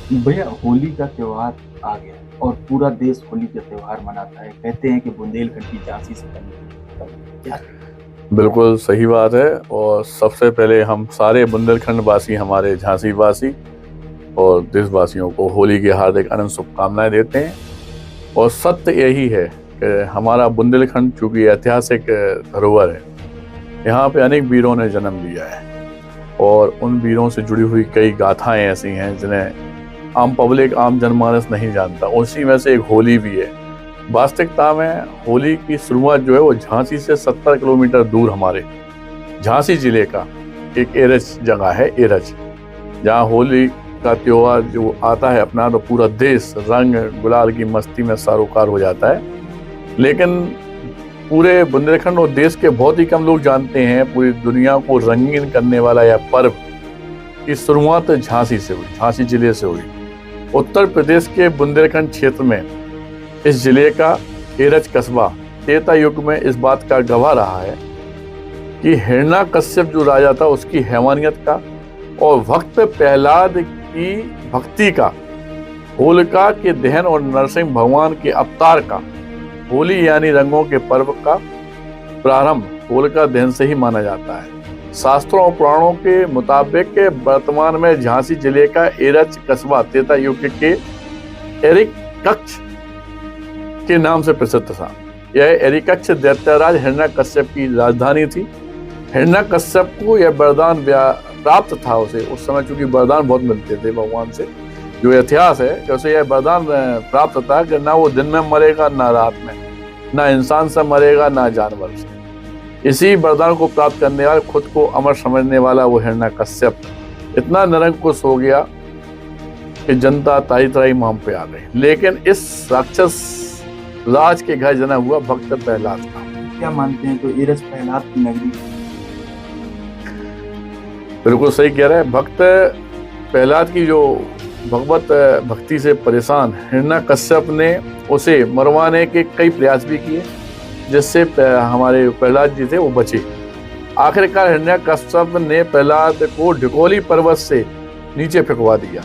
भैया, होली का त्योहार आ गया और पूरा देश होली का त्योहार मनाता है। कहते हैं कि बुंदेलखंड की झांसी से कम क्या? बिल्कुल सही बात है। और सबसे पहले हम सारे बुंदेलखंड वासी, हमारे झांसी वासी और देशवासियों को होली की हार्दिक अनंत शुभकामनाएं देते हैं। और सत्य यही है कि हमारा बुंदेलखंड चूंकि ऐतिहासिक धरोहर है, यहाँ पे अनेक वीरों ने जन्म लिया है और उन वीरों से जुड़ी हुई कई गाथाएं ऐसी हैं जिन्हें आम पब्लिक, आम जनमानस नहीं जानता। उसी में से एक होली भी है। वास्तविकता में होली की शुरुआत जो है वो झांसी से 70 किलोमीटर दूर हमारे झांसी जिले का एक एरज जगह है, एरज, जहाँ होली का त्योहार जो आता है अपना, तो पूरा देश रंग गुलाल की मस्ती में सरोकार हो जाता है। लेकिन पूरे बुंदेलखंड और देश के बहुत ही कम लोग जानते हैं पूरी दुनिया को रंगीन करने वाला यह पर्व की शुरुआत झांसी से हुई, झांसी जिले से हुई। उत्तर प्रदेश के बुंदेलखंड क्षेत्र में इस जिले का एरज कस्बा त्रेता युग में इस बात का गवाह रहा है कि हिरण्यकश्यप जो राजा था उसकी हैवानियत का और भक्त प्रहलाद की भक्ति का, होलिका के दहन और नरसिंह भगवान के अवतार का, होली यानी रंगों के पर्व का प्रारंभ होलिका दहन से ही माना जाता है। शास्त्रों और पुराणों के मुताबिक वर्तमान में झांसी जिले का एरज कस्बा त्रेता युग के एरिकक्ष के नाम से प्रसिद्ध था। यह एरिकक्ष दैत्यराज हिरण्यकश्यप की राजधानी थी। हिरण्यकश्यप को यह वरदान प्राप्त था उसे, उस समय चूंकि वरदान बहुत मिलते थे भगवान से। जो इतिहास है कि उसे यह वरदान प्राप्त था कि ना वो दिन में मरेगा ना रात में, ना इंसान से मरेगा ना जानवर से। इसी वरदान को प्राप्त करने वाले, खुद को अमर समझने वाला वो हिरण्यकश्यप इतना निरंकुश हो गया कि जनता ताई तराई माम पे आ गई। लेकिन इस राक्षस राज के घर जना हुआ भक्त प्रहलाद का। क्या मानते हैं तो एरज प्रहलाद की नगरी? बिल्कुल सही कह रहे हैं। भक्त प्रहलाद की जो भगवत भक्ति से परेशान हिरण्यकश्यप ने उसे मरवाने के कई प्रयास भी किए, जिससे हमारे प्रहलाद जी थे वो बचे। आखिरकार हिरण्यकश्यप ने प्रहलाद को ढिकोली पर्वत से नीचे फेंकवा दिया।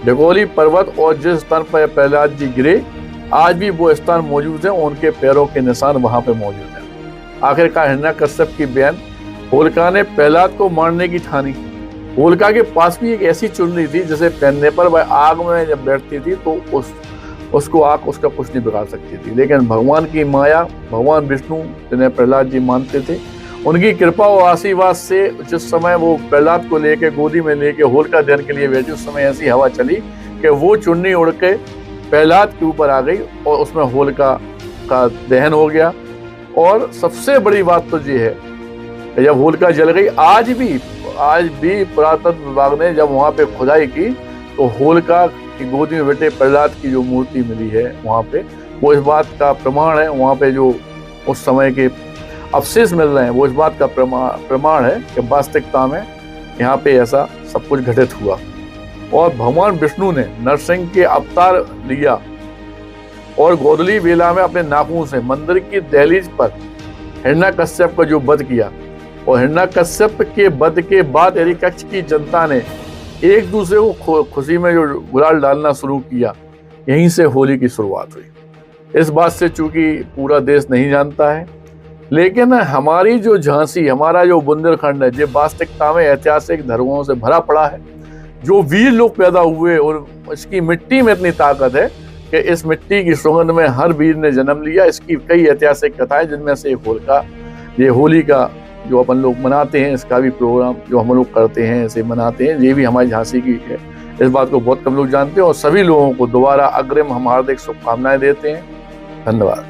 ढिकोली पर्वत और जिस स्थान पर प्रहलाद जी गिरे, आज भी वो स्थान मौजूद है, उनके पैरों के निशान वहां पे मौजूद हैं। आखिरकार हिरण्यकश्यप की बहन होलिका ने प्रहलाद को मारने की ठानी। होलिका के पास भी एक ऐसी चुनरी थी जिसे पहनने पर वह आग में जब बैठती थी तो उसको आग उसका कुछ नहीं बिगाड़ सकती थी। लेकिन भगवान की माया, भगवान विष्णु जिन्हें प्रहलाद जी मानते थे, उनकी कृपा और आशीर्वाद से जिस समय वो प्रहलाद को लेके गोदी में लेके होलिका दहन के लिए बैठी, उस समय ऐसी हवा चली कि वो चुन्नी उड़ के प्रहलाद के ऊपर आ गई और उसमें होलिका का दहन हो गया। और सबसे बड़ी बात तो ये है कि जब होलिका जल गई, आज भी पुरातत्व विभाग ने जब वहाँ पे खुदाई की तो होलिका की गोदी में बैठे प्रहलाद की जो मूर्ति मिली है वहाँ पे, वो इस बात का प्रमाण है। वहाँ पे जो उस समय के अवशेष मिल रहे हैं वो इस बात का प्रमाण है कि वास्तविकता में यहाँ पे ऐसा सब कुछ घटित हुआ। और भगवान विष्णु ने नरसिंह के अवतार लिया और गोधली बेला में अपने नाखून से मंदिर की दहलीज पर हिरण्यकश्यप का जो वध किया। और हिरण्यकश्यप के वध के बाद एरिकक्ष की जनता ने एक दूसरे को खुशी में जो गुलाल डालना शुरू किया। यहीं से होली की शुरुआत हुई। इस बात से चूंकि पूरा देश नहीं जानता है, लेकिन हमारी जो झांसी, हमारा जो बुंदेलखंड है, ये वास्तविकता में ऐतिहासिक धरोहरों से भरा पड़ा है। जो वीर लोग पैदा हुए और इसकी मिट्टी में इतनी ताकत है कि इस मिट्टी की सुगंध में हर वीर ने जन्म लिया। इसकी कई ऐतिहासिक कथाएं, जिनमें से एक ये होली का जो अपन लोग मनाते हैं, इसका भी प्रोग्राम जो हम लोग करते हैं, इसे मनाते हैं, ये भी हमारी झांसी की है। इस बात को बहुत कम लोग जानते हैं और सभी लोगों को दोबारा अग्रिम हम हार्दिक शुभकामनाएं देते हैं। धन्यवाद।